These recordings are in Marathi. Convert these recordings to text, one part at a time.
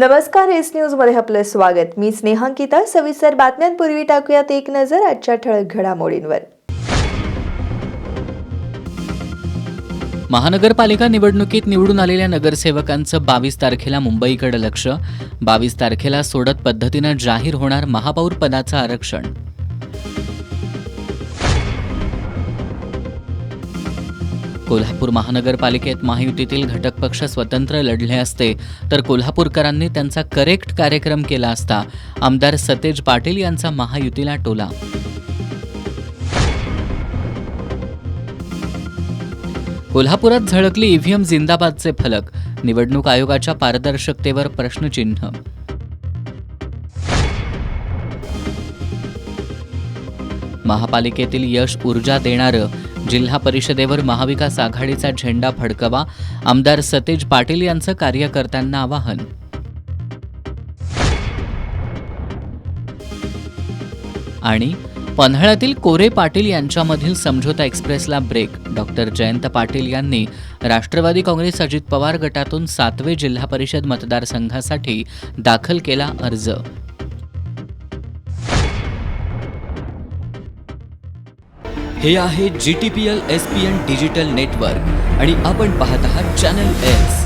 नमस्कार, एस न्यूज मध्ये आपलं स्वागत। मी स्नेहांकिता। सविस्तर बातम्यांपूर्वी टाकूयात एक नजर आजच्या ठळक घडामोडींवर। महानगरपालिका निवडणुकीत निवडून आलेल्या नगरसेवकांचं 22 तारखेला मुंबईकडे लक्ष। 22 तारखेला सोडत पद्धतीनं जाहीर होणार महापौर पदाचं आरक्षण। कोल्हापूर महानगरपालिकेत महायुतीतील घटक पक्ष स्वतंत्र लढले असते तर कोल्हापूरकरांनी त्यांचा करेक्ट कार्यक्रम केला असता, आमदार सतेज पाटील यांचा महायुतीला टोला। कोल्हापुरात झळकली ईव्हीएम जिंदाबादचे फलक, निवडणूक आयोगाच्या पारदर्शकतेवर प्रश्नचिन्ह। महापालिकेतील यश ऊर्जा देणारं, जिल्हा परिषदेवर महाविकास आघाडीचा झेंडा फडकवा, आमदार सतेज पाटील यांचं कार्यकर्त्यांना आवाहन। आणि पन्हाळ्यातील कोरे पाटील यांच्यामधील समझोता एक्सप्रेसला ब्रेक। डॉक्टर जयंत पाटील यांनी राष्ट्रवादी काँग्रेस अजित पवार गटातून 7वे जिल्हा परिषद मतदारसंघासाठी दाखल केला अर्ज। हे आहे GTPL SPN डिजिटल नेटवर्क आणि आपण पाहत आहात चॅनल एस।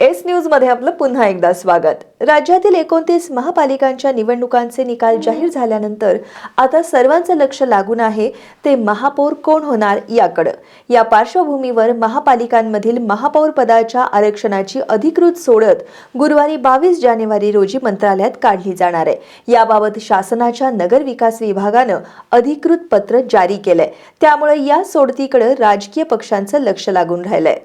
एस न्यूज मध्ये आपलं पुन्हा एकदा स्वागत। राज्यातील 29 महापालिकांच्या निवडणुकांचे निकाल जाहीर झाल्यानंतर आता सर्वांचं लक्ष लागून आहे ते महापौर कोण होणार याकडे। या पार्श्वभूमीवर महापालिकांमधील महापौर पदाच्या आरक्षणाची अधिकृत सोडत गुरुवारी 22 जानेवारी रोजी मंत्रालयात काढली जाणार आहे। याबाबत शासनाच्या नगर विकास विभागानं अधिकृत पत्र जारी केलंय, त्यामुळे या सोडतीकडे राजकीय पक्षांचं लक्ष लागून राहिलंय।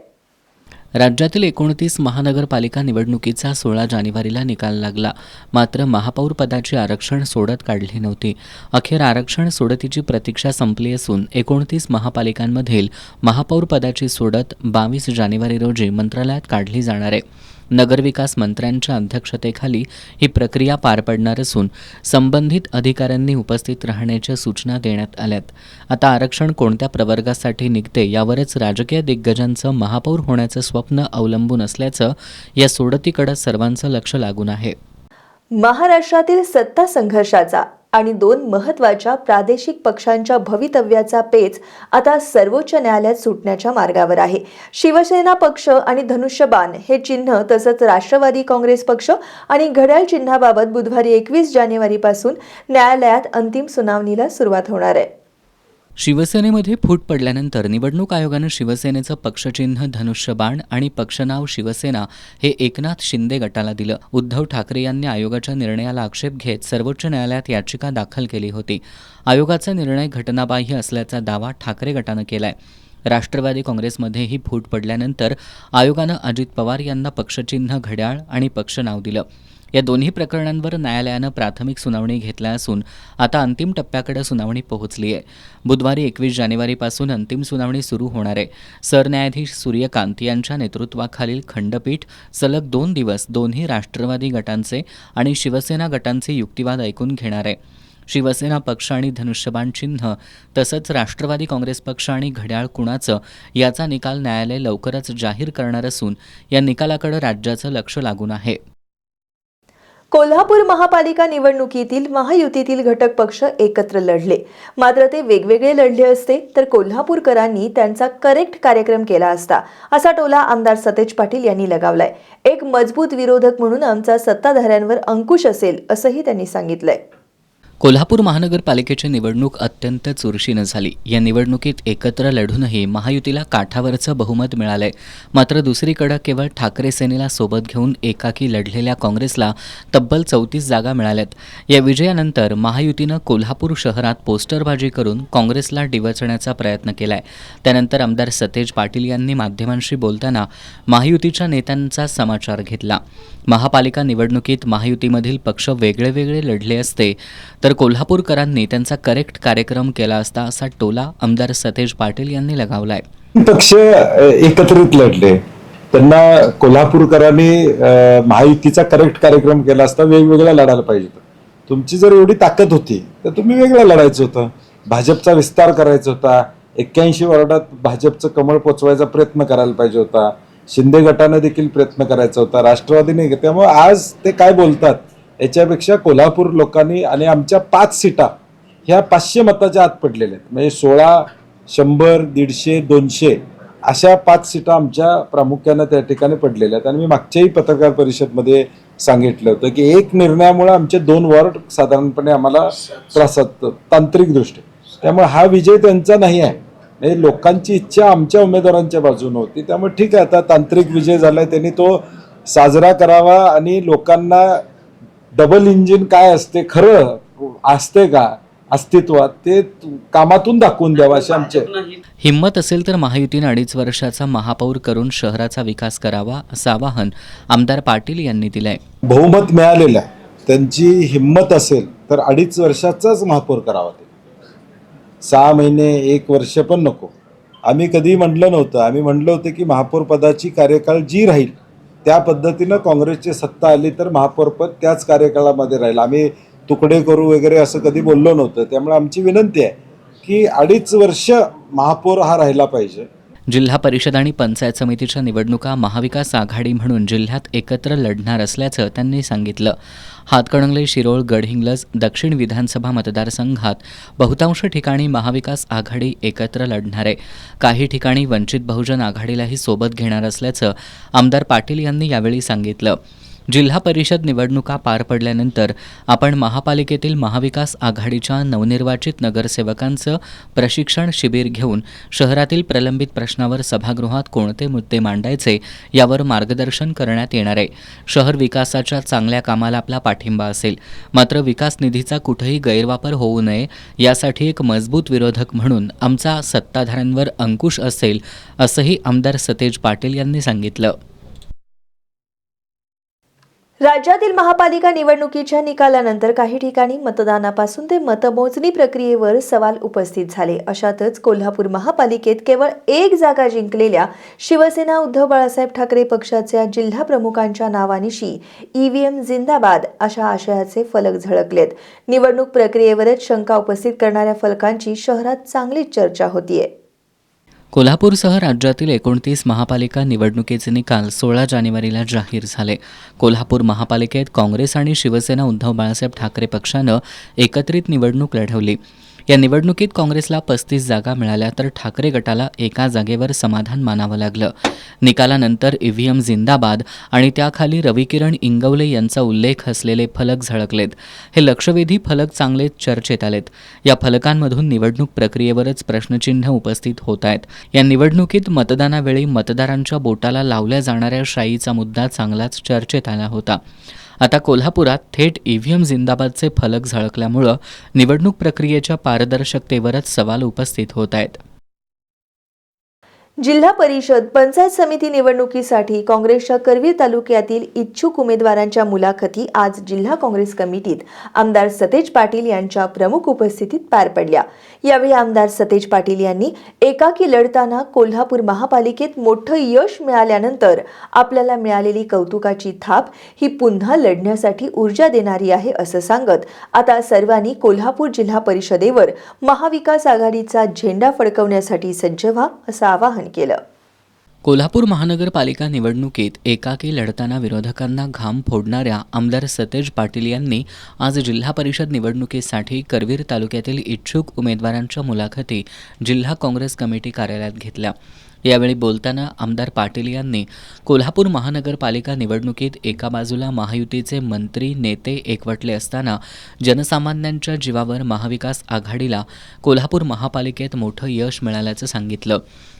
राज्यातील 29 महानगरपालिका निवडणुकीचा 16 जानेवारीला निकाल लागला, मात्र महापौर पदाची आरक्षण सोडत काढली नव्हती। अखेर आरक्षण सोडतीची प्रतीक्षा संपली असून 29 महापालिकांमधील महापौर पदाची सोडत 22 जानेवारी रोजी मंत्रालयात काढली जाणार आहे। नगरविकास मंत्र्यांच्या अध्यक्षतेखाली ही प्रक्रिया पार पडणार असून संबंधित अधिकाऱ्यांनी उपस्थित राहण्याच्या सूचना देण्यात आल्यात। आता आरक्षण कोणत्या प्रवर्गासाठी निघते यावरच राजकीय दिग्गजांचं महापौर होण्याचं स्वप्न अवलंबून असल्याचं या सोडतीकडे सर्वांचं लक्ष लागून आहे। महाराष्ट्रातील सत्ता संघर्षाचा आणि 2 महत्त्वाच्या प्रादेशिक पक्षांच्या भवितव्याचा पेच आता सर्वोच्च न्यायालयात सुटण्याच्या मार्गावर आहे। शिवसेना पक्ष आणि धनुष्यबाण हे चिन्ह तसंच राष्ट्रवादी काँग्रेस पक्ष आणि घड्याळ चिन्हाबाबत बुधवारी 21 जानेवारीपासून न्यायालयात अंतिम सुनावणीला सुरुवात होणार आहे। शिवसेनेमध्ये फूट पडल्यानंतर निवडणूक आयोगानं शिवसेनेचं पक्षचिन्ह धनुष्यबाण आणि पक्षनाव शिवसेना हे एकनाथ शिंदे गटाला दिलं। उद्धव ठाकरे यांनी आयोगाच्या निर्णयाला आक्षेप घेत सर्वोच्च न्यायालयात याचिका दाखल केली होती। आयोगाचा निर्णय घटनाबाह्य असल्याचा दावा ठाकरे गटानं केलाय। राष्ट्रवादी काँग्रेसमध्येही फूट पडल्यानंतर आयोगानं अजित पवार यांना पक्षचिन्ह घड्याळ आणि पक्षनाव दिलं। या दोन्ही प्रकरणांवर न्यायालयानं प्राथमिक सुनावणी घेतली असून आता अंतिम टप्प्याकडे सुनावणी पोहोचली आहे। बुधवारी 21 जानेवारीपासून अंतिम सुनावणी सुरू होणार आहे। सरन्यायाधीश सूर्यकांत यांच्या नेतृत्वाखालील खंडपीठ सलग 2 दिवस दोन्ही राष्ट्रवादी गटांचे आणि शिवसेना गटांचे युक्तिवाद ऐकून घेणार आहे। शिवसेना पक्ष आणि धनुष्यबाण चिन्ह तसंच राष्ट्रवादी काँग्रेस पक्ष आणि घड्याळ कुणाचं याचा निकाल न्यायालय लवकरच जाहीर करणार असून या निकालाकडे राज्याचं लक्ष लागून आहे। कोल्हापूर महापालिका निवडणुकीतील महायुतीतील घटक पक्ष एकत्र लढले, मात्र ते वेगवेगळे लढले असते तर कोल्हापूरकरांनी त्यांचा करेक्ट कार्यक्रम केला असता, असा टोला आमदार सतेज पाटील यांनी लगावलाय। एक मजबूत विरोधक म्हणून आमचा सत्ताधाऱ्यांवर अंकुश असेल असंही त्यांनी सांगितलंय। कोल्हापूर महानगरपालिकेची निवडणूक अत्यंत चुरशीनं झाली। या निवडणुकीत एकत्र लढूनही महायुतीला काठावरचं बहुमत मिळालंय, मात्र दुसरीकडे केवळ ठाकरे सेनेला सोबत घेऊन एकाकी लढलेल्या काँग्रेसला तब्बल 34 जागा मिळाल्यात। या विजयानंतर महायुतीनं कोल्हापूर शहरात पोस्टरबाजी करून काँग्रेसला डिवचण्याचा प्रयत्न केलाय। त्यानंतर आमदार सतेज पाटील यांनी माध्यमांशी बोलताना महायुतीच्या नेत्यांचा समाचार घेतला। महापालिका निवडणुकीत महायुतीमधील पक्ष वेगळे वेगळे लढले असते तर कोल्हापूरकरांनी त्यांचा करेक्ट कार्यक्रम केला असता, असा टोला आमदार सतेज पाटील यांनी लगावलाय। पक्ष एकत्रित लढले, त्यांना कोल्हापूरकरांनी महायुतीचा करेक्ट कार्यक्रम केला असता, वेगवेगळा लढायला पाहिजे होतं। तुमची जर एवढी ताकद होती तर तुम्ही वेगळं लढायचं होतं। भाजपचा विस्तार करायचा होता, 81 वॉर्डात भाजपचं कमळ पोचवायचा प्रयत्न करायला पाहिजे होता. शिंदे गटानं देखील प्रयत्न करायचा होता, राष्ट्रवादीने. त्यामुळे आज ते काय बोलतात याच्यापेक्षा कोल्हापूर लोकांनी आणि आमच्या 5 सीटा ह्या 500 मताच्या आत पडलेल्या आहेत. म्हणजे 16, 100, 150, 200 अशा 5 सीटा आमच्या प्रामुख्यानं त्या ठिकाणी पडलेल्या आहेत. आणि मी मागच्याही पत्रकार परिषदमध्ये सांगितलं होतं की एक निर्णयामुळे आमचे 2 वॉर्ड साधारणपणे आम्हाला त्रासात तांत्रिकदृष्ट्या. त्यामुळे हा विजय त्यांचा नाही आहे. म्हणजे लोकांची इच्छा आमच्या उमेदवारांच्या बाजूने होती. त्यामुळे ठीक आहे, आता तांत्रिक विजय झालाय, त्यांनी तो साजरा करावा आणि लोकांना डबल इंजिन काय असते, खरं असते का अस्तित्वात, ते कामातून दाखवून द्यावा असे आमचे. हिंमत असेल तर महायुतीनं 2.5 वर्षाचा महापौर करून शहराचा विकास करावा असं आवाहन आमदार पाटील यांनी दिलंय. बहुमत मिळालेलं आहे, त्यांची हिंमत असेल तर 2.5 वर्षाचाच महापौर करावा. ते 6 महिने 1 वर्ष पण नको. आम्ही कधी म्हटलं नव्हतं. आम्ही म्हटलं होतं की महापौर पदाची कार्यकाळ जी राहील त्या पद्धतीनं काँग्रेसची सत्ता आली तर महापौर पद त्याच कार्यकाळामध्ये राहील. आम्ही तुकडे करू वगैरे असं कधी बोललो नव्हतं. त्यामुळे आमची विनंती आहे की 2.5 वर्ष महापौर हा राहिला पाहिजे. जिल्हा परिषद आणि पंचायत समितीच्या निवडणुका महाविकास आघाडी म्हणून जिल्ह्यात एकत्र लढणार असल्याचं त्यांनी सांगितलं. हातकणंगले, शिरोळ, गडहिंग्लज, दक्षिण विधानसभा मतदारसंघात बहुतांश ठिकाणी महाविकास आघाडी एकत्र लढणार आहे. काही ठिकाणी वंचित बहुजन आघाडीलाही सोबत घेणार असल्याचं आमदार पाटील यांनी यावेळी सांगितलं. जिल्हा परिषद निवडणुका पार पडल्यानंतर आपण महापालिकेतील महाविकास आघाडीच्या नवनिर्वाचित नगरसेवकांचं प्रशिक्षण शिबिर घेऊन शहरातील प्रलंबित प्रश्नावर सभागृहात कोणते मुद्दे मांडायचे यावर मार्गदर्शन करण्यात येणार आहे. शहर विकासाच्या चांगल्या कामाला आपला पाठिंबा असेल, मात्र विकास निधीचा कुठेही गैरवापर होऊ नये यासाठी एक मजबूत विरोधक म्हणून आमचा सत्ताधाऱ्यांवर अंकुश असेल, असंही आमदार सतेज पाटील यांनी सांगितलं. राज्यातील महापालिका निवडणुकीच्या निकालानंतर काही ठिकाणी मतदानापासून ते मतमोजणी प्रक्रियेवर सवाल उपस्थित झाले. अशातच कोल्हापूर महापालिकेत केवळ 1 जागा जिंकलेल्या शिवसेना उद्धव बाळासाहेब ठाकरे पक्षाच्या जिल्हा प्रमुखांच्या नावानिशी EVM जिंदाबाद अशा आशयाचे फलक झळकलेत. निवडणूक प्रक्रियेवरच शंका उपस्थित करणाऱ्या फलकांची शहरात चांगलीच चर्चा होतीये. कोल्हापूरसह राज्यातील 29 महापालिका निवडणुकीचे निकाल 16 जानेवारीला जाहीर झाले. कोल्हापूर महापालिकेत काँग्रेस आणि शिवसेना उद्धव बाळासाहेब ठाकरे पक्षानं एकत्रित निवडणूक लढवली. या निवडणुकीत काँग्रेसला 35 जागा मिळाल्या तर ठाकरे गटाला 1 जागेवर समाधान मानावं लागलं. निकालानंतर EVM जिंदाबाद आणि त्याखाली रविकिरण इंगवले यांचा उल्लेख असलेले फलक झळकलेत. हे लक्षवेधी फलक चांगले चर्चेत आलेत. या फलकांमधून निवडणूक प्रक्रियेवरच प्रश्नचिन्ह उपस्थित होत आहेत. या निवडणुकीत मतदानावेळी मतदारांच्या बोटाला लावल्या जाणाऱ्या शाईचा मुद्दा चांगलाच चर्चेत आला होता. आता कोल्हापुरात थेट EVM जिंदाबादचे फलक झळकल्यामुळं निवडणूक प्रक्रियेच्या पारदर्शकतेवरच सवाल उपस्थित होत आहेत. जिल्हा परिषद पंचायत समिती निवडणुकीसाठी काँग्रेसच्या करवीर तालुक्यातील इच्छुक उमेदवारांच्या मुलाखती आज जिल्हा काँग्रेस कमिटीत आमदार सतेज पाटील यांच्या प्रमुख उपस्थितीत पार पडल्या. यावेळी आमदार सतेज पाटील यांनी एकाकी लढताना कोल्हापूर महापालिकेत मोठं यश मिळाल्यानंतर आपल्याला मिळालेली कौतुकाची थाप ही पुन्हा लढण्यासाठी ऊर्जा देणारी आहे असं सांगत आता सर्वांनी कोल्हापूर जिल्हा परिषदेवर महाविकास आघाडीचा झेंडा फडकवण्यासाठी सज्ज व्हा असं आवाहन केलं. कोल्हापूर महानगरपालिका निवडणुकीत एकाकी लढताना विरोधकांना घाम फोडणाऱ्या आमदार सतेज पाटील यांनी आज जिल्हा परिषद निवडणुकीसाठी करवीर तालुक्यातील इच्छुक उमेदवारांच्या मुलाखती जिल्हा काँग्रेस कमिटी कार्यालयात घेतल्या. यावेळी बोलताना आमदार पाटील यांनी कोल्हापूर महानगरपालिका निवडणुकीत एका बाजूला महायुतीचे मंत्री नेते एकवटले असताना जनसामान्यांच्या जीवावर महाविकास आघाडीला कोल्हापूर महापालिकेत मोठं यश मिळाल्याचं सांगितलं.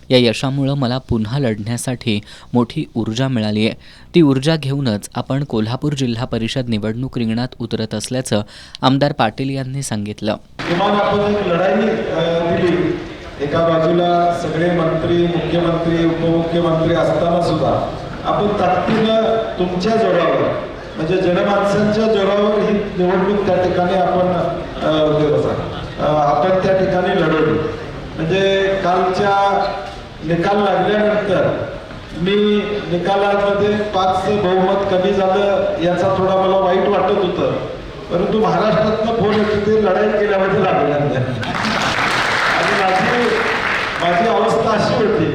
या यशामुळं मला पुन्हा लढण्यासाठी मोठी ऊर्जा मिळाली आहे. ती ऊर्जा घेऊनच आपण कोल्हापूर जिल्हा परिषद निवडणूक रिंगणात उतरत असल्याचं आमदार पाटील यांनी सांगितलं. किमान आपण एक लढाई दिली. एका बाजूला सगळे मंत्री, मुख्यमंत्री, उपमुख्यमंत्री असताना सुद्धा आपण ताकदीनं तुमच्या जोरावर म्हणजे जनमानसांच्या जोरावर ही निवडणूक त्या ठिकाणी आपण त्या ठिकाणी लढवली. म्हणजे कालच्या निकाल लागल्यानंतर मी निकालामध्ये 5 बहुमत कमी झालं याचा थोडा मला वाईट वाटत होतं, परंतु महाराष्ट्रातनं फोन येतो ते लढाई केल्यामध्ये लागल्यानंतर आणि माझी माझी अवस्था अशी होती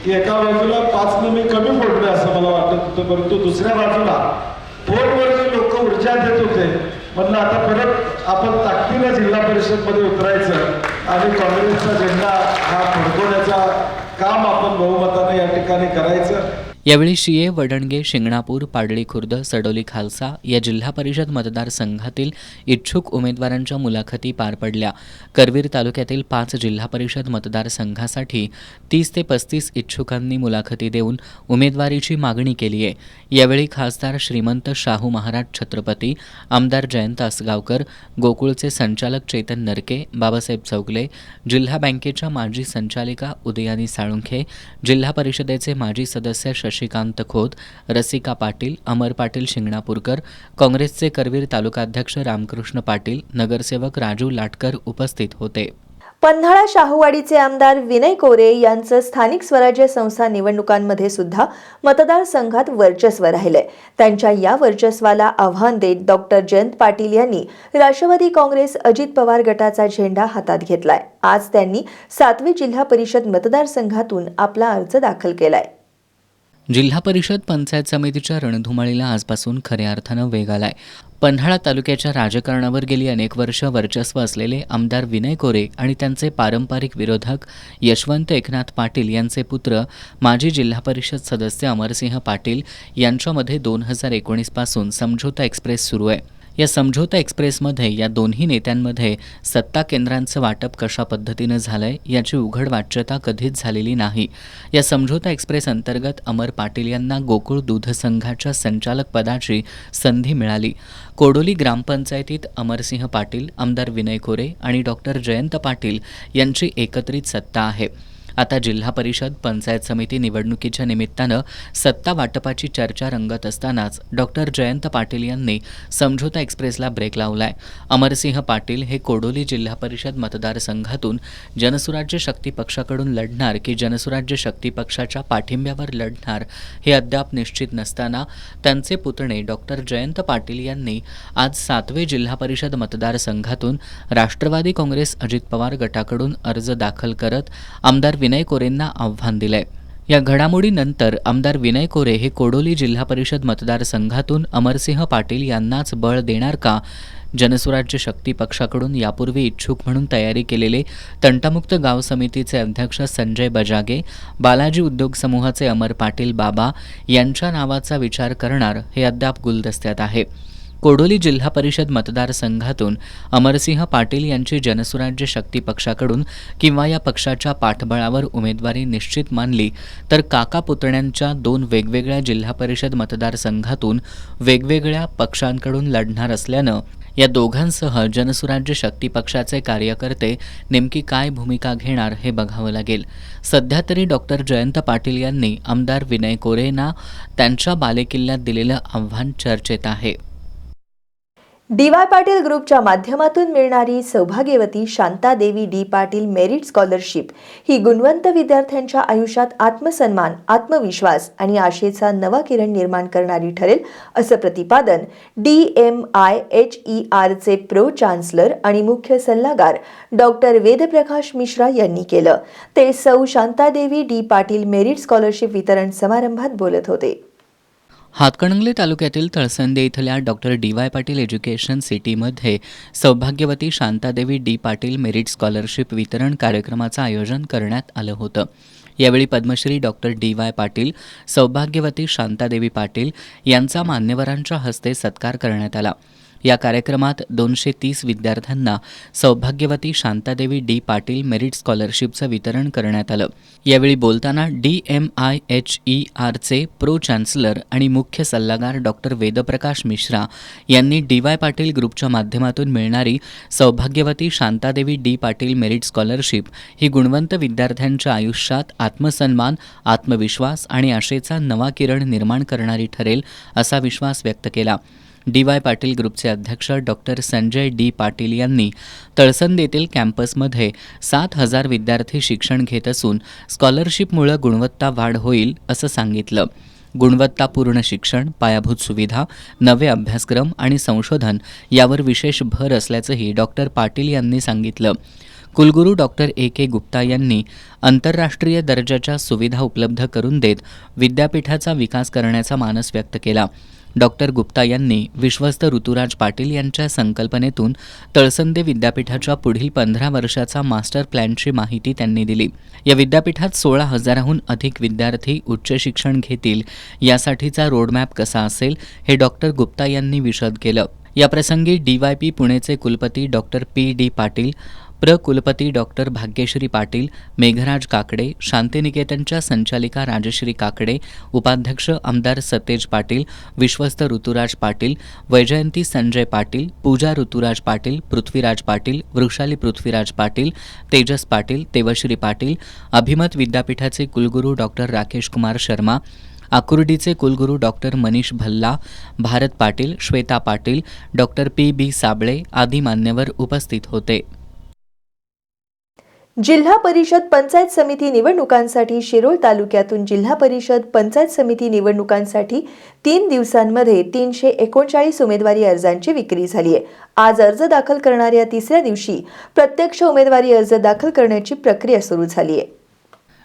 की एका बाजूला 5 मी कमी फोडले असं मला वाटत होतं, परंतु दुसऱ्या बाजूला फोनवर जे लोक ऊर्जा देत होते, म्हणलं आता परत आपण ताकदीनं जिल्हा परिषदमध्ये उतरायचं आणि काँग्रेसचा झेंडा हा फडकवण्याचा काम आपण बहुमताने या ठिकाणी करायचं. यावेळी शिये, वडणगे, शिंगणापूर, पाडळी खुर्द, सडोली खालसा या जिल्हा परिषद मतदारसंघातील इच्छुक उमेदवारांच्या मुलाखती पार पडल्या. करवीर तालुक्यातील 5 जिल्हा परिषद मतदारसंघासाठी 30 ते 35 इच्छुकांनी मुलाखती देऊन उमेदवारीची मागणी केली आहे. यावेळी खासदार श्रीमंत शाहू महाराज छत्रपती, आमदार जयंत आसगावकर, गोकुळचे संचालक चेतन नरके, बाबासाहेब चौगले, जिल्हा बँकेच्या माजी संचालिका उदयानी साळुंखे, जिल्हा परिषदेचे माजी सदस्य शशिकांत खोत, रसिका पाटील, अमर पाटील शिंगणापूरकर, काँग्रेसचे करवीर तालुकाध्यक्ष रामकृष्ण पाटील, नगरसेवक राजू लाटकर उपस्थित होते. पन्हाळा शाहूवाडीचे आमदार विनय कोरे यांचं स्थानिक स्वराज्य संस्था निवडणुकांमध्ये सुद्धा मतदारसंघात वर्चस्व राहिलंय. त्यांच्या या वर्चस्वाला आव्हान देत डॉक्टर जयंत पाटील यांनी राष्ट्रवादी काँग्रेस अजित पवार गटाचा झेंडा हातात घेतलाय. आज त्यांनी 7वी जिल्हा परिषद मतदारसंघातून आपला अर्ज दाखल केलाय. जिल्हा परिषद पंचायत समितीच्या रणधुमाळीला आजपासून खऱ्या अर्थानं वेग आलाय. पन्हाळा तालुक्याच्या राजकारणावर गेली अनेक वर्ष वर्चस्व असलेले आमदार विनय कोरे आणि त्यांचे पारंपरिक विरोधक यशवंत एकनाथ पाटील यांचे पुत्र माजी जिल्हा परिषद सदस्य अमरसिंह पाटील यांच्यामध्ये 2019 पासून समझोता एक्सप्रेस सुरू आहे. या समझोता एक्सप्रेसमध्ये या दोन्ही नेत्यांमध्ये सत्ता केंद्रांचं वाटप कशा पद्धतीनं झालंय याची उघड वाच्यता कधीच झालेली नाही. या समझोता एक्सप्रेस अंतर्गत अमर पाटील यांना गोकुळ दूध संघाच्या संचालक पदाची संधी मिळाली. कोडोली ग्रामपंचायतीत अमरसिंह पाटील, आमदार विनय कोरे आणि डॉक्टर जयंत पाटील यांची एकत्रित सत्ता आहे. आता जिल्हा परिषद पंचायत समिती निवडणुकीच्या निमित्तानं सत्ता वाटपाची चर्चा रंगत असतानाच डॉक्टर जयंत पाटील यांनी समझोता एक्सप्रेसला ब्रेक लावलाय. अमरसिंह पाटील हे कोडोली जिल्हा परिषद मतदारसंघातून जनसुराज्य शक्ती पक्षाकडून लढणार की जनसुराज्य शक्ती पक्षाच्या पाठिंब्यावर लढणार हे अद्याप निश्चित नसताना त्यांचे पुतणे डॉक्टर जयंत पाटील यांनी आज 7वे जिल्हा परिषद मतदारसंघातून राष्ट्रवादी काँग्रेस अजित पवार गटाकडून अर्ज दाखल करत आमदार विनय कोरेंना आव्हान दिलंय. या घडामोडीनंतर आमदार विनय कोरे हे कोडोली जिल्हा परिषद मतदारसंघातून अमरसिंह पाटील यांनाच बळ देणार का? जनसुराज्य शक्ती पक्षाकडून यापूर्वी इच्छुक म्हणून तयारी केलेले तंटामुक्त गाव समितीचे अध्यक्ष संजय बजागे, बालाजी उद्योग समूहाचे अमर पाटील बाबा यांच्या नावाचा विचार करणार हे अद्याप गुलदस्त्यात आहे. कोडोली जिल्हा परिषद मतदारसंघातून अमरसिंह पाटील यांची जनसुराज्य शक्ती पक्षाकडून किंवा या पक्षाच्या पाठबळावर उमेदवारी निश्चित मानली तर काका पुतण्यांच्या 2 वेगवेगळ्या जिल्हा परिषद मतदारसंघातून वेगवेगळ्या पक्षांकडून लढणार असल्यानं या दोघांसह जनसुराज्य शक्ती पक्षाचे कार्यकर्ते नेमकी काय भूमिका घेणार हे बघावं लागेल. सध्या तरी डॉक्टर जयंत पाटील यांनी आमदार विनय कोरेंना त्यांच्या बालेकिल्ल्यात दिलेलं आव्हान चर्चेत आहे. डी.वाय. पाटील ग्रुपच्या माध्यमातून मिळणारी सौभाग्यवती Shantadevi D. Patil merit scholarship ही गुणवंत विद्यार्थ्यांच्या आयुष्यात आत्मसन्मान, आत्मविश्वास आणि आशेचा नवा किरण निर्माण करणारी ठरेल असं प्रतिपादन DMIHERचे प्रो चान्सलर आणि मुख्य सल्लागार डॉक्टर वेदप्रकाश मिश्रा यांनी केलं. ते सौ Shanta Devi D. Patil merit scholarship वितरण समारंभात बोलत होते. हातकणंगले तालुक्यातील तळसंदे इथल्या डॉक्टर डी.वाय. पाटील एज्युकेशन सिटीमध्ये सौभाग्यवती Shantadevi D. Patil merit scholarship वितरण कार्यक्रमाचं आयोजन करण्यात आलं होतं. यावेळी पद्मश्री डॉक्टर डी.वाय. पाटील, सौभाग्यवती शांतादेवी पाटील यांचा मान्यवरांच्या हस्ते सत्कार करण्यात आला. या कार्यक्रमात 230 विद्यार्थ्यांना सौभाग्यवती शांतादेवी डी. पाटील मेरिट स्कॉलरशिपचं वितरण करण्यात आलं. यावेळी बोलताना DMIHERचे प्रो चान्सलर आणि मुख्य सल्लागार डॉक्टर वेदप्रकाश मिश्रा यांनी डी.वाय. पाटील ग्रुपच्या माध्यमातून मिळणारी सौभाग्यवती Shantadevi D. Patil merit scholarship ही गुणवंत विद्यार्थ्यांच्या आयुष्यात आत्मसन्मान, आत्मविश्वास आणि आशेचा नवा किरण निर्माण करणारी ठरेल असा विश्वास व्यक्त केला. डी.वाय. पाटील ग्रुपचे अध्यक्ष डॉक्टर संजय डी. पाटील यांनी तळसंदेतील कॅम्पसमध्ये 7,000 विद्यार्थी शिक्षण घेत असून स्कॉलरशिपमुळे गुणवत्ता वाढ होईल असं सांगितलं. गुणवत्तापूर्ण शिक्षण, पायाभूत सुविधा, नवे अभ्यासक्रम आणि संशोधन यावर विशेष भर असल्याचंही डॉक्टर पाटील यांनी सांगितलं. कुलगुरू डॉक्टर A.K. गुप्ता यांनी आंतरराष्ट्रीय दर्जाच्या सुविधा उपलब्ध करून देत विद्यापीठाचा विकास करण्याचा मानस व्यक्त केला. डॉक्टर गुप्ता यांनी विश्वस्त ऋतुराज पाटील यांच्या संकल्पनेतून तळसंदे विद्यापीठाच्या पुढील 15 वर्षाचा मास्टर प्लॅनची माहिती त्यांनी दिली. या विद्यापीठात 16,000हून अधिक विद्यार्थी उच्च शिक्षण घेतील यासाठीचा रोडमॅप कसा असेल हे डॉक्टर गुप्ता यांनी विशद केलं. याप्रसंगी DYP पुणेचे कुलपती डॉक्टर P.D. पाटील, कुलपती डॉक्टर भाग्यश्री पाटील, मेघराज काकडे, शांतिनिकेतनच्या संचालिका राजश्री काकडे, उपाध्यक्ष आमदार सतेज पाटील, विश्वस्त ऋतुराज पाटील, वैजयंती संजय पाटील, पूजा ऋतुराज पाटील, पृथ्वीराज पाटील, वृषाली पृथ्वीराज पाटील, तेजस पाटील, देवश्री पाटील, अभिमत विद्यापीठाचे कुलगुरू डॉक्टर राकेश कुमार शर्मा, आकुर्डीचे कुलगुरू doctor Manish Bhalla, Bharat Patil, Shweta Patil, doctor P.B. Sable आदी मान्यवर उपस्थित होते. जिल्हा परिषद पंचायत समिती निवडणुकांसाठी शिरोळ तालुक्यातून जिल्हा परिषद पंचायत समिती निवडणुकांसाठी 3 दिवसांमध्ये 339 उमेदवारी अर्जांची विक्री झाली आहे. आज अर्ज दाखल करणाऱ्या तिसऱ्या दिवशी प्रत्यक्ष उमेदवारी अर्ज दाखल करण्याची प्रक्रिया सुरू झाली आहे.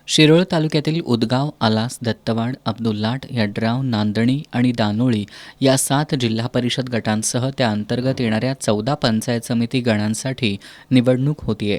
शिरोळ तालुक्यातील उदगाव, आलास, दत्तवाड, अब्दुल्लाट, यड्राव, नांदणी आणि दानोळी या 7 जिल्हा परिषद गटांसह त्या अंतर्गत येणाऱ्या 14 पंचायत समिती गणांसाठी निवडणूक होतीये.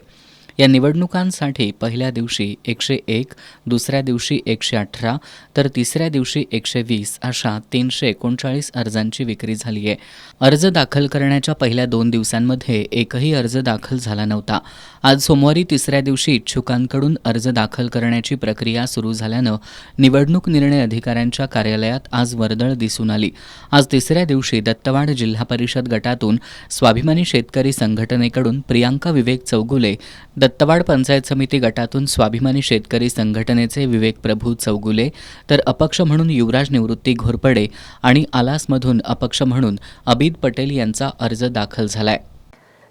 या निवडणुकांसाठी पहिल्या दिवशी 101, दुसऱ्या दिवशी 118 तर तिसऱ्या दिवशी 120 अशा 339 अर्जांची विक्री झाली आहे. अर्ज दाखल करण्याच्या पहिल्या 2 दिवसांमध्ये एकही अर्ज दाखल झाला नव्हता. आज सोमवारी तिसऱ्या दिवशी इच्छुकांकडून अर्ज दाखल करण्याची प्रक्रिया सुरू झाल्यानं निवडणूक निर्णय अधिकाऱ्यांच्या कार्यालयात आज वर्दळ दिसून आली. आज तिसऱ्या दिवशी दत्तवाड जिल्हा परिषद गटातून स्वाभिमानी शेतकरी संघटनेकडून प्रियांका विवेक चौगुले, दत्तवाड पंचायत समिती गटातून स्वाभिमानी शेतकरी संघटनेचे विवेक प्रभू चौगुले तर अपक्ष म्हणून युवराज निवृत्ती घोरपडे आणि आलासमधून अपक्ष म्हणून अबिद पटेल यांचा अर्ज दाखल झालाय.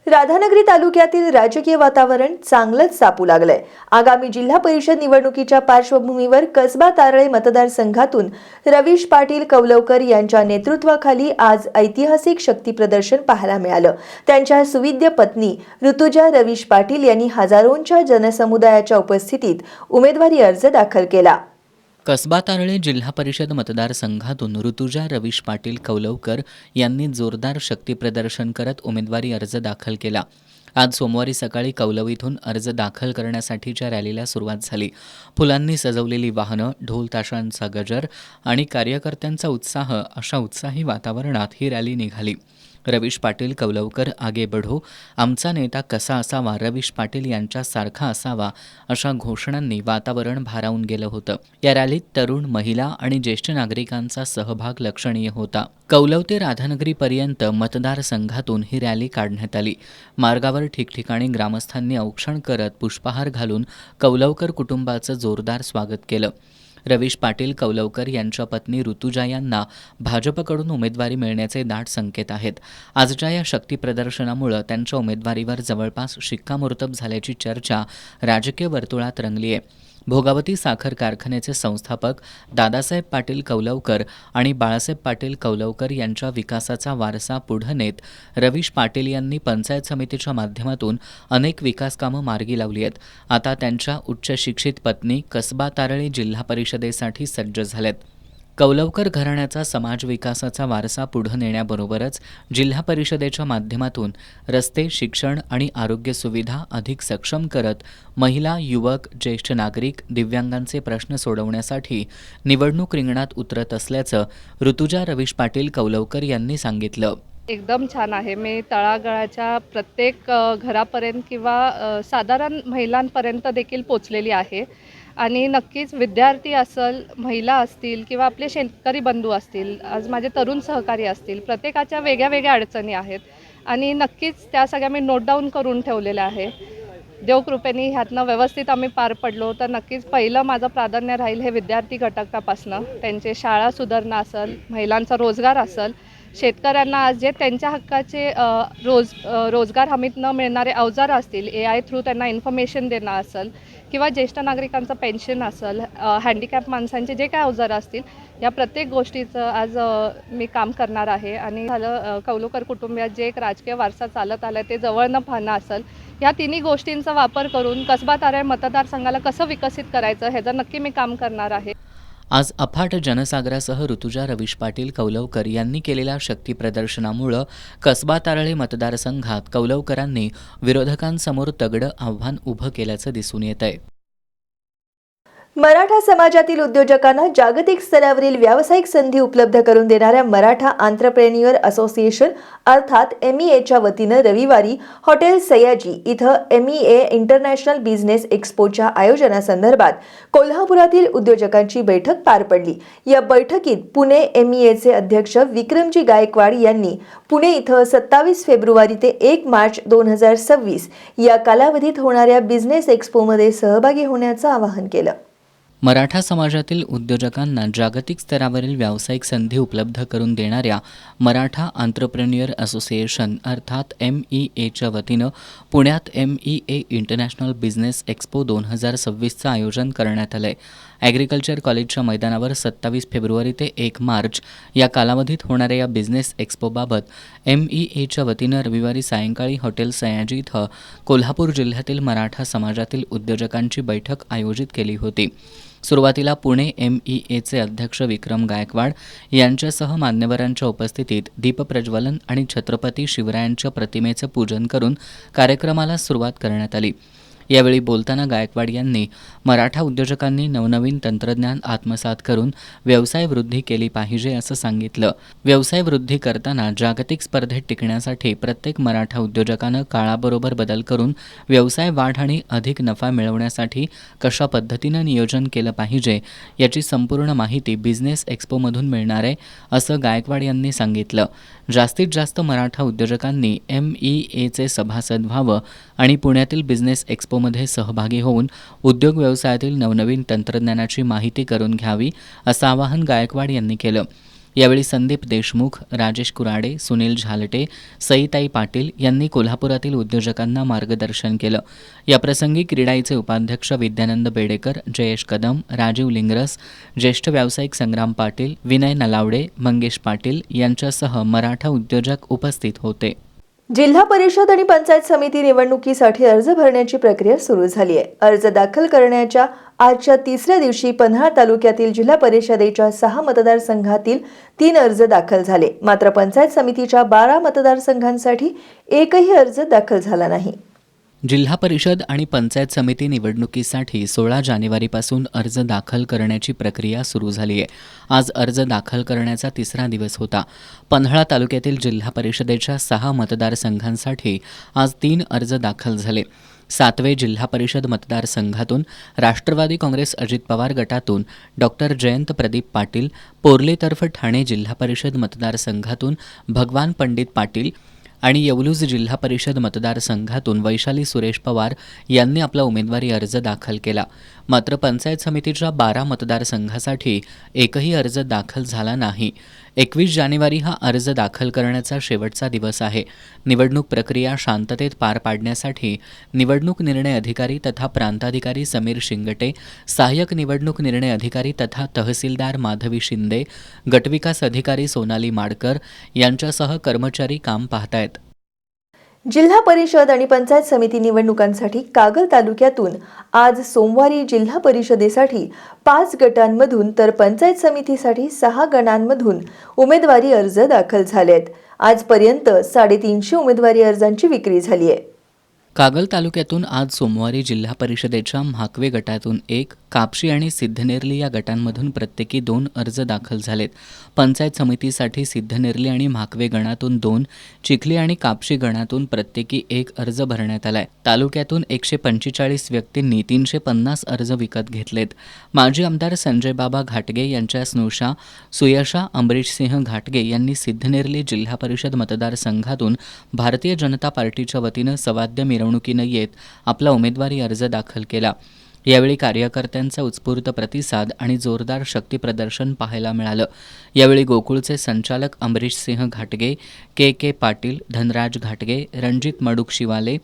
राधानगरी तालुक्यातील राजकीय वातावरण चांगलंच तापू लागलंय. आगामी जिल्हा परिषद निवडणुकीच्या पार्श्वभूमीवर कसबा तारळे मतदारसंघातून रवीश पाटील कौलवकर यांच्या नेतृत्वाखाली आज ऐतिहासिक शक्ती प्रदर्शन पाहायला मिळालं. त्यांच्या सुविद्य पत्नी ऋतुजा रवीश पाटील यांनी हजारोंच्या जनसमुदायाच्या उपस्थितीत उमेदवारी अर्ज दाखल केला. कसबा तारळे जिल्हा परिषद मतदारसंघातून ऋतुजा रवीश पाटील कौलवकर यांनी जोरदार शक्ती प्रदर्शन करत उमेदवारी अर्ज दाखल केला. आज सोमवारी सकाळी कौलवीतून अर्ज दाखल करण्यासाठीच्या रॅलीला सुरुवात झाली. फुलांनी सजवलेली वाहनं, ढोल ताशांचा गजर आणि कार्यकर्त्यांचा उत्साह अशा उत्साही वातावरणात ही रॅली निघाली. रवीश पाटील कौलवकर आगे बढो, आमचा नेता कसा असावा, रवीश पाटील यांच्यासारखा असावा अशा घोषणांनी वातावरण भारावून गेलं होतं. या रॅलीत तरुण, महिला आणि ज्येष्ठ नागरिकांचा सहभाग लक्षणीय होता. कौलव ते राधानगरीपर्यंत मतदारसंघातून ही रॅली काढण्यात आली. मार्गावर ठिकठिकाणी ग्रामस्थांनी औक्षण करत पुष्पहार घालून कौलवकर कुटुंबाचं जोरदार स्वागत केलं. रवीश पाटील कौलवकर यांच्या पत्नी ऋतुजा यांना भाजपकडून उमेदवारी मिळण्याचे दाट संकेत आहेत. आजच्या या शक्ती प्रदर्शनामुळे त्यांच्या उमेदवारीवर जवळपास शिक्कामोर्तब झाल्याची चर्चा राजकीय वर्तुळात रंगली आहे. भोगावती साखर कारखान्याचे संस्थापक दादासाहेब पाटील कौलवकर आणि बाळासाहेब पाटील कौलवकर यांच्या विकासाचा वारसा पुढे नेत रवीश पाटील यांनी पंचायत समितीच्या माध्यमातून अनेक विकासकामं मार्गी लावली आहेत. आता त्यांच्या उच्च शिक्षित पत्नी कसबा तारळे जिल्हा परिषदेसाठी सज्ज झाल्यात. कौलवकर घराण्याचा समाज विकासाचा वारसा पुढे नेण्याबरोबरच जिल्हा परिषदेच्या माध्यमातून रस्ते, शिक्षण आणि आरोग्य सुविधा अधिक सक्षम करत महिला, युवक, ज्येष्ठ नागरिक, दिव्यांगांचे प्रश्न सोडवण्यासाठी निवडणूक रिंगणात उतरत असल्याचं ऋतुजा रवीश पाटील कौलवकर यांनी सांगितलं. एकदम छान आहे. मी तळागाळाच्या प्रत्येक घरापर्यंत किंवा साधारण महिलांपर्यंत देखील पोचलेली आहे आणि नक्कीच विद्यार्थी असेल, महिला असतील किंवा आपले शेतकरी बंधू असतील, आज माझे तरुण सहकारी असतील, प्रत्येकाच्या वेगळ्या वेगळ्या अडचणी आहेत आणि नक्कीच त्या सगळ्या मी नोट डाऊन करून ठेवलेल्या आहे. देवकृपेने ह्यातनं व्यवस्थित आम्ही पार पडलो तर नक्कीच पहिलं माझं प्राधान्य राहील हे विद्यार्थी घटकापासनं. त्यांचे शाळा सुधारणा असेल, महिलांचा रोजगार असेल, शेतकऱ्यांना आज जे त्यांच्या हक्काचे रोजगार हमीत न मिळणारे अवजार असतील, AI थ्रू त्यांना इन्फॉर्मेशन देणं असेल किंवा ज्येष्ठ नागरिकांचं पेन्शन असेल, हँडिकॅप माणसांचे जे काय अवजार असतील, या प्रत्येक गोष्टीचं आज मी काम करणार आहे. आणि झालं कौलुकर कुटुंबियात जे एक राजकीय वारसा चालत आला ते जवळनं पाहणं असेल, या तिन्ही गोष्टींचा वापर करून कसबा तारळ मतदारसंघाला कसं विकसित करायचं ह्याचं नक्की मी काम करणार आहे. आज अफाट जनसागरासह ऋतुजा रवीश पाटील कौलवकर यांनी केलेल्या शक्तीप्रदर्शनामुळं कसबा तारळे मतदारसंघात कौलवकरांनी विरोधकांसमोर तगडं आव्हान उभं केल्याचं दिसून येत आहे. मराठा समाजातील उद्योजकांना जागतिक स्तरावरील व्यावसायिक संधी उपलब्ध करून देणाऱ्या मराठा आंत्रप्रेन्युअर असोसिएशन अर्थात MEAच्या वतीनं रविवारी हॉटेल सयाजी इथं MEA इंटरनॅशनल बिझनेस एक्स्पोच्या आयोजनासंदर्भात कोल्हापुरातील उद्योजकांची बैठक पार पडली. या बैठकीत पुणे MEAचे अध्यक्ष विक्रमजी गायकवाड यांनी पुणे इथं 27 फेब्रुवारी ते 1 मार्च 2026 या कालावधीत होणाऱ्या बिझनेस एक्स्पोमध्ये सहभागी होण्याचं आवाहन केलं. मराठा समाजातील उद्योजकांना जागतिक स्तरावरील व्यावसायिक संधी उपलब्ध करून देणाऱ्या मराठा आंत्रप्रेन्युअर असोसिएशन अर्थात MEAच्या वतीनं पुण्यात MEA इंटरनॅशनल बिझनेस एक्स्पो 2026चं आयोजन करण्यात आलं आहे. ॲग्रिकल्चर कॉलेजच्या मैदानावर 27 फेब्रुवारी ते 1 मार्च या कालावधीत होणाऱ्या या बिझनेस एक्स्पोबाबत MEAच्या वतीनं रविवारी सायंकाळी हॉटेल सयाजी इथं कोल्हापूर जिल्ह्यातील मराठा समाजातील उद्योजकांची बैठक आयोजित केली होती. सुरुवातीला पुणे MEAचे अध्यक्ष विक्रम गायकवाड यांच्यासह मान्यवरांच्या उपस्थितीत दीपप्रज्वलन आणि छत्रपती शिवरायांच्या प्रतिमेचं पूजन करून कार्यक्रमाला सुरुवात करण्यात आली. यावेळी बोलताना गायकवाड यांनी मराठा उद्योजकांनी नवनवीन तंत्रज्ञान आत्मसात करून व्यवसाय वृद्धी केली पाहिजे असं सांगितलं. व्यवसाय वृद्धी करताना जागतिक स्पर्धेत टिकण्यासाठी प्रत्येक मराठा उद्योजकानं काळाबरोबर बदल करून व्यवसाय वाढ आणि अधिक नफा मिळवण्यासाठी कशा पद्धतीनं नियोजन केलं पाहिजे याची संपूर्ण माहिती बिझनेस एक्स्पोमधून मिळणार आहे असं गायकवाड यांनी सांगितलं. जास्तीत जास्त मराठा उद्योजकांनी MEAचे सभासद व्हावं आणि पुण्यातील बिझनेस एक्स्पोमध्ये सहभागी होऊन उद्योग व्यवसायातील नवनवीन तंत्रज्ञानाची माहिती करून घ्यावी असं आवाहन गायकवाड यांनी केलं. यावेळी संदीप देशमुख, राजेश कुराडे, सुनील झालटे, सईताई पाटील यांनी कोल्हापुरातील उद्योजकांना मार्गदर्शन केलं. याप्रसंगी क्रीडाईचे उपाध्यक्ष विद्यानंद बेडेकर, जयेश कदम, राजीव लिंगरस, ज्येष्ठ व्यावसायिक संग्राम पाटील, विनय नलावडे, मंगेश पाटील यांच्यासह मराठा उद्योजक उपस्थित होते. जिल्हा परिषद आणि पंचायत समिती निवडणुकीसाठी अर्ज भरण्याची प्रक्रिया सुरू झाली आहे. अर्ज दाखल करण्याच्या आजच्या तिसऱ्या दिवशी पन्हाळा तालुक्यातील जिल्हा परिषदेच्या 6 मतदारसंघातील 3 अर्ज दाखल झाले. मात्र पंचायत समितीच्या 12 मतदारसंघांसाठी एकही अर्ज दाखल झाला नाही. जिल्हा परिषद आणि पंचायत समिती निवडणुकीसाठी 16 जानेवारीपासून अर्ज दाखल करण्याची प्रक्रिया सुरू झाली आहे. आज अर्ज दाखल करण्याचा तिसरा दिवस होता. पन्हाळा तालुक्यातील जिल्हा परिषदेच्या 6 मतदारसंघांसाठी आज 3 अर्ज दाखल झाले. 7वे जिल्हा परिषद मतदारसंघातून राष्ट्रवादी काँग्रेस अजित पवार गटातून डॉक्टर जयंत प्रदीप पाटील, पोर्लेतर्फ ठाणे जिल्हा परिषद मतदारसंघातून भगवान पंडित पाटील आणि येवलूज जिल्हा परिषद मतदारसंघातून वैशाली सुरेश पवार यांनी आपला उमेदवारी अर्ज दाखल केला. मात्र पंचायत समितीच्या 12 मतदारसंघासाठी एकही अर्ज दाखल झाला नाही. 21 जानेवारी हा अर्ज दाखल करण्याचा शेवटचा दिवस आहे. निवडणूक प्रक्रिया शांततेत पार पाडण्यासाठी निवडणूक निर्णय अधिकारी तथा प्रांताधिकारी समीर शिंगटे, सहाय्यक निवडणूक निर्णय अधिकारी तथा तहसीलदार माधवी शिंदे, गटविकास अधिकारी सोनाली माडकर यांच्यासह कर्मचारी काम पाहतायत. जिल्हा परिषद आणि पंचायत समिती निवडणुकांसाठी कागल तालुक्यातून आज सोमवारी जिल्हा परिषदेसाठी 5 गटांमधून तर पंचायत समितीसाठी 6 गणांमधून उमेदवारी अर्ज दाखल झालेत. आजपर्यंत 350 उमेदवारी अर्जांची विक्री झाली आहे. कागल तालुक्यातून आज सोमवारी जिल्हा परिषदेच्या म्हाकवे गटातून 1, कापशी आणि सिद्धनेरली या गटांमधून प्रत्येकी 2 अर्ज दाखल झालेत. पंचायत समितीसाठी सिद्धनेरली आणि म्हाकवे गणातून 2, चिखली आणि कापशी गणातून प्रत्येकी 1 अर्ज भरण्यात आलाय. तालुक्यातून 145 व्यक्तींनी 350 अर्ज विकत घेतलेत. माजी आमदार संजय बाबा घाटगे यांच्या स्नुषा सुयशा अमरीशसिंह घाटगे यांनी सिद्धनेरली जिल्हा परिषद मतदारसंघातून भारतीय जनता पार्टीच्या वतीनं सवाद्य मिरवणुकीनं येत आपला उमेदवारी अर्ज दाखल केला. यावेळी कार्यकर्त्यांचा उत्स्फूर्त प्रतिसाद आणि जोरदार शक्तीप्रदर्शन पाहायला मिळालं. यावेळी गोकुळचे संचालक अमरीश सिंह घाटगे, के पाटील, धनराज घाटगे, रणजित मडूक शिवाले,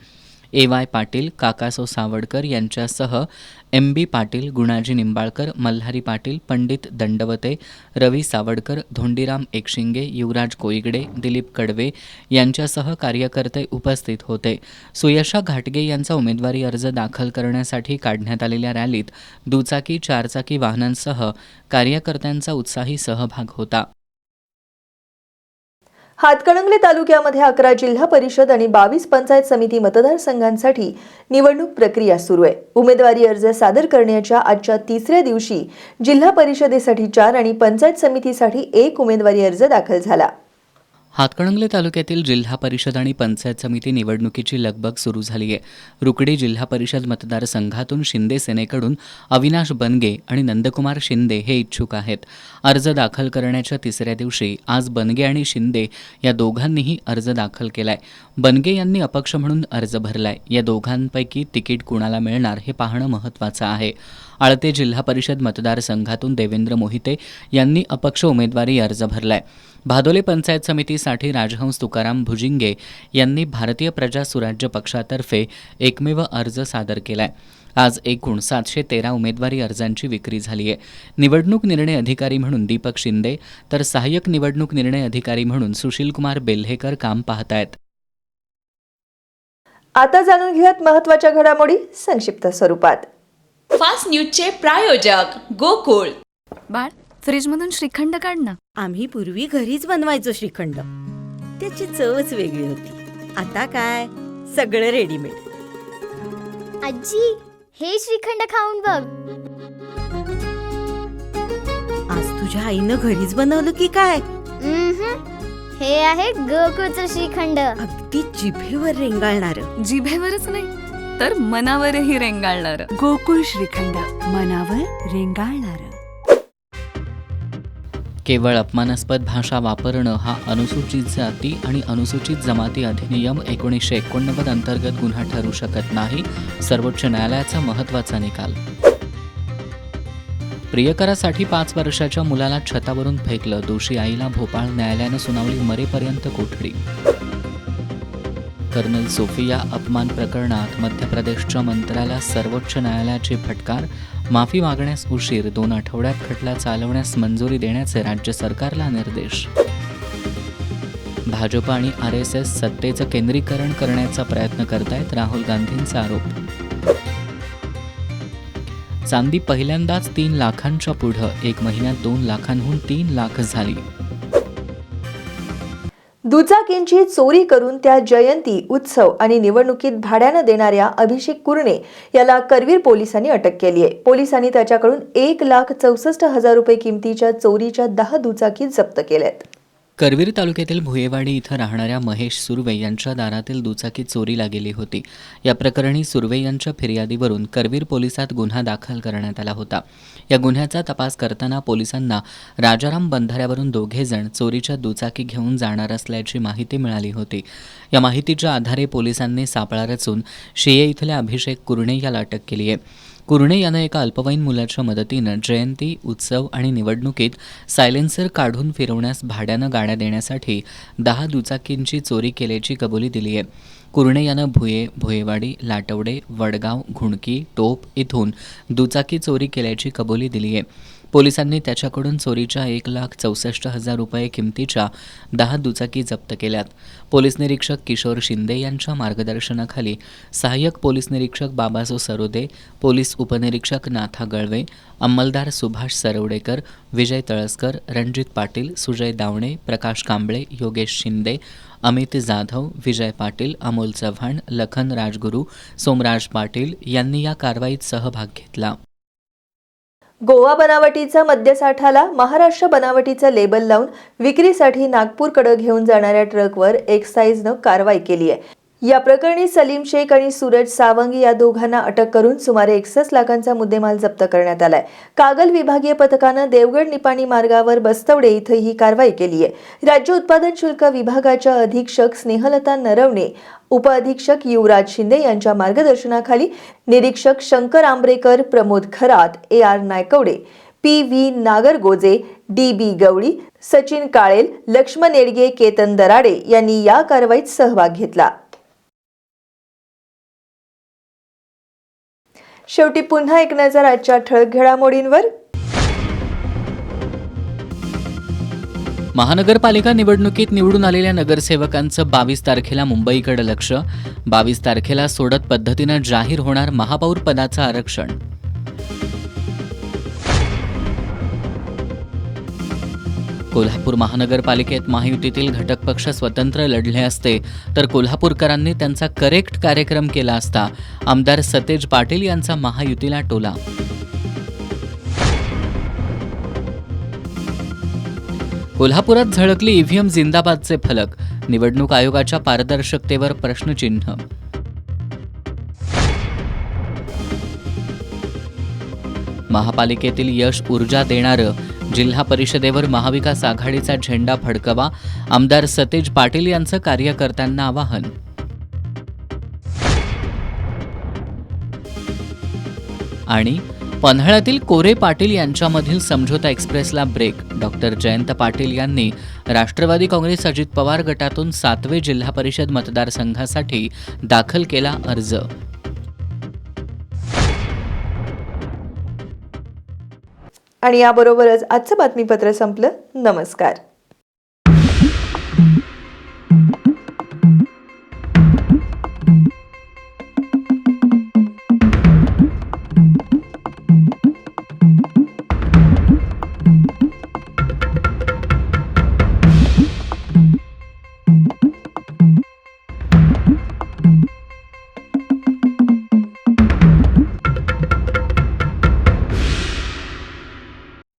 AY पाटील, काकासो सावडकर यांच्यासह MB पाटील, गुणाजी निंबाळकर, मल्हारी पाटील, पंडित दंडवते, रवी सावडकर, धोंडीराम एकशिंगे, युवराज कोईगडे, दिलीप कडवे यांच्यासह कार्यकर्ते उपस्थित होते. सुयशा घाटगे यांचा उमेदवारी अर्ज दाखल करण्यासाठी काढण्यात आलेल्या रॅलीत दुचाकी, चारचाकी वाहनांसह कार्यकर्त्यांचा उत्साही सहभाग होता. हातकणंगले तालुक्यामध्ये 11 जिल्हा परिषद आणि 22 पंचायत समिती मतदारसंघांसाठी निवडणूक प्रक्रिया सुरू आहे. उमेदवारी अर्ज सादर करण्याच्या आजच्या तिसऱ्या दिवशी जिल्हा परिषदेसाठी 4 आणि पंचायत समितीसाठी 1 उमेदवारी अर्ज दाखल झाला. हातकणंगले तालुक्यातील जिल्हा परिषद आणि पंचायत समिती निवडणुकीची लगबग सुरू झाली आहे. रुकडी जिल्हा परिषद मतदारसंघातून शिंदे सेनेकडून अविनाश बनगे आणि नंदकुमार शिंदे हे इच्छुक आहेत. अर्ज दाखल करण्याच्या तिसऱ्या दिवशी आज बनगे आणि शिंदे या दोघांनीही अर्ज दाखल केलाय. बनगे यांनी अपक्ष म्हणून अर्ज भरलाय. या दोघांपैकी तिकीट कुणाला मिळणार हे पाहणं महत्त्वाचं आहे. आळते जिल्हा परिषद मतदारसंघातून देवेंद्र मोहिते यांनी अपक्ष उमेदवारी अर्ज भरलाय. भादोले पंचायत समितीसाठी राजहंस तुकाराम भुजिंगे यांनी भारतीय प्रजा सुराज्य पक्षातर्फे एकमेव अर्ज सादर केलाय. आज एकूण 713 उमेदवारी अर्जांची विक्री झाली आहे. निवडणूक निर्णय अधिकारी म्हणून दीपक शिंदे तर सहाय्यक निवडणूक निर्णय अधिकारी म्हणून सुशीलकुमार बेल्हेकर काम पाहतायत. आता जाणून घेऊयात महत्त्वाच्या घडामोडी संक्षिप्त स्वरूपात. फास्ट न्यूजचे प्रायोजक गोकुळ. बाळ, फ्रीजमधून श्रीखंड काढ ना. आम्ही पूर्वी घरीच बनवायचो श्रीखंड, त्याची चवच वेगळी होती. आता काय सगळं रेडीमेड. आजी, हे श्रीखंड खाऊन बघ. आज तुझ्या आईनं घरीच बनवलं की काय? हे आहे गोकुळचं श्रीखंड. अगदी जिभेवर रेंगाळणार. जिभेवरच नाही तर मनावरही रेंगाळणार. गोकुळ श्रीखंड, मनावर रेंगाळणार. केवळ अपमानास्पद भाषा वापरणं हा अनुसूचित जाती आणि अनुसूचित जमाती अधिनियम 1989 अंतर्गत गुन्हा ठरू शकत नाही. सर्वोच्च न्यायालयाचा महत्त्वाचा निकाल. प्रियकरासाठी 5 वर्षाच्या मुलाला छतावरून फेकलं. दोषी आईला भोपाळ न्यायालयानं सुनावली मरेपर्यंत कोठडी. कर्नल सोफिया अपमान प्रकरणात मध्य प्रदेशच्या मंत्र्याला सर्वोच्च न्यायालयाची फटकार. माफी मागण्यास उशीर. 2 आठवड्यात खटला चालवण्यास मंजुरी देण्याचे राज्य सरकारला निर्देश. भाजप आणि RSS सत्तेचं केंद्रीकरण करण्याचा प्रयत्न करतायत. राहुल गांधींचा आरोप. चांदी पहिल्यांदाच 3 लाखांच्या पुढं. 1 महिन्यात 2 लाखांहून 3 लाख झाली. दुचाकींची चोरी करून त्या जयंती, उत्सव आणि निवडणुकीत भाड्यानं देणाऱ्या अभिषेक कुरणे याला करवीर पोलिसांनी अटक केली आहे. पोलिसांनी त्याच्याकडून 1,64,000 रुपये किमतीच्या चोरीच्या 10 दुचाकी जप्त केल्यात. करवीर तालुक्यातील भुयेवाडी इथं राहणाऱ्या महेश सुर्वे यांच्या दारातील दुचाकी चोरीला गेली होती. या प्रकरणी सुर्वे यांच्या फिर्यादीवरून करवीर पोलिसात गुन्हा दाखल करण्यात आला होता. या गुन्ह्याचा तपास करताना पोलिसांना राजाराम बंधाऱ्यावरून 2 जण चोरीच्या दुचाकी घेऊन जाणार असल्याची माहिती मिळाली होती. या माहितीच्या आधारे पोलिसांनी सापळा रचून शिये इथल्या अभिषेक कुरणे याला अटक केली आहे. कुरणे यानं एका अल्पवयीन मुलाच्या मदतीनं जयंती, उत्सव आणि निवडणुकीत सायलेन्सर काढून फिरवण्यास भाड्यानं गाड्या देण्यासाठी 10 दुचाकींची चोरी केल्याची कबुली दिली आहे. कुरणे यानं भुयेवाडी, लाटवडे, वडगाव, घुणकी, टोप इथून दुचाकी चोरी केल्याची कबुली दिली आहे. पोलिसांनी त्याच्याकडून चोरीच्या 1,64,000 रुपये किमतीच्या 10 दुचाकी जप्त केल्यात. पोलीस निरीक्षक किशोर शिंदे यांच्या मार्गदर्शनाखाली सहाय्यक पोलीस निरीक्षक बाबासो सरोदे, पोलीस उपनिरीक्षक नाथा गळवे, अंमलदार सुभाष सरवडेकर, विजय तळसकर, रणजित पाटील, सुजय दावणे, प्रकाश कांबळे, योगेश शिंदे, अमित जाधव, विजय पाटील, अमोल चव्हाण, लखन राजगुरू, सोमराज पाटील यांनी या कारवाईत सहभाग घेतला. गोवा बनावटीचा मद्यसाठाला महाराष्ट्र बनावटीचं लेबल लावून विक्रीसाठी नागपूरकडे घेऊन जाणाऱ्या ट्रकवर एक्साईजनं कारवाई केली आहे. या प्रकरणी सलीम शेख आणि सूरज सावंगी या दोघांना अटक करून सुमारे 61 लाखांचा मुद्देमाल जप्त करण्यात आलाय. कागल विभागीय पथकानं देवगड निपाणी मार्गावर बस्तवडे इथं ही कारवाई केली आहे. राज्य उत्पादन शुल्क विभागाच्या अधीक्षक स्नेहलता नरवणे, उपअधीक्षक युवराज शिंदे यांच्या मार्गदर्शनाखाली निरीक्षक Shankar आंबरेकर, Pramod Kharat, AR Naikwade, PV Nagargoje, DB गवळी, सचिन काळेल, लक्ष्मण येडगे, केतन दराडे यांनी या कारवाईत सहभाग घेतला. शेवटी पुन्हा एक नजर आजच्या ठळक घडामोडींवर. महानगरपालिका निवडणुकीत निवडून आलेल्या नगरसेवकांचं 22 तारखेला मुंबईकडे लक्ष. 22 तारखेला सोडत पद्धतीनं जाहीर होणार महापौर पदाचं आरक्षण. कोल्हापूर महानगरपालिकेत महायुतीतील घटक पक्ष स्वतंत्र लढले असते तर कोल्हापूरकरांनी त्यांचा करेक्ट कार्यक्रम केला असता. आमदार सतेज पाटील यांचा महायुतीला टोला. कोल्हापुरात झळकली ईव्हीएम जिंदाबादचे फलक. निवडणूक आयोगाच्या पारदर्शकतेवर प्रश्नचिन्ह. महापालिकेतील यश ऊर्जा देणारं. जिल्हा परिषदेवर महाविकास आघाडीचा झेंडा फडकवा. आमदार सतेज पाटील यांचं कार्यकर्त्यांना आवाहन. आणि पन्हाळ्यातील कोरे पाटील यांच्यामधील समझोता एक्सप्रेसला ब्रेक. डॉक्टर जयंत पाटील यांनी राष्ट्रवादी काँग्रेस अजित पवार गटातून 7वे जिल्हा परिषद मतदारसंघासाठी दाखल केला अर्ज. आणि याबरोबरच आजचं बातमीपत्र संपलं. नमस्कार.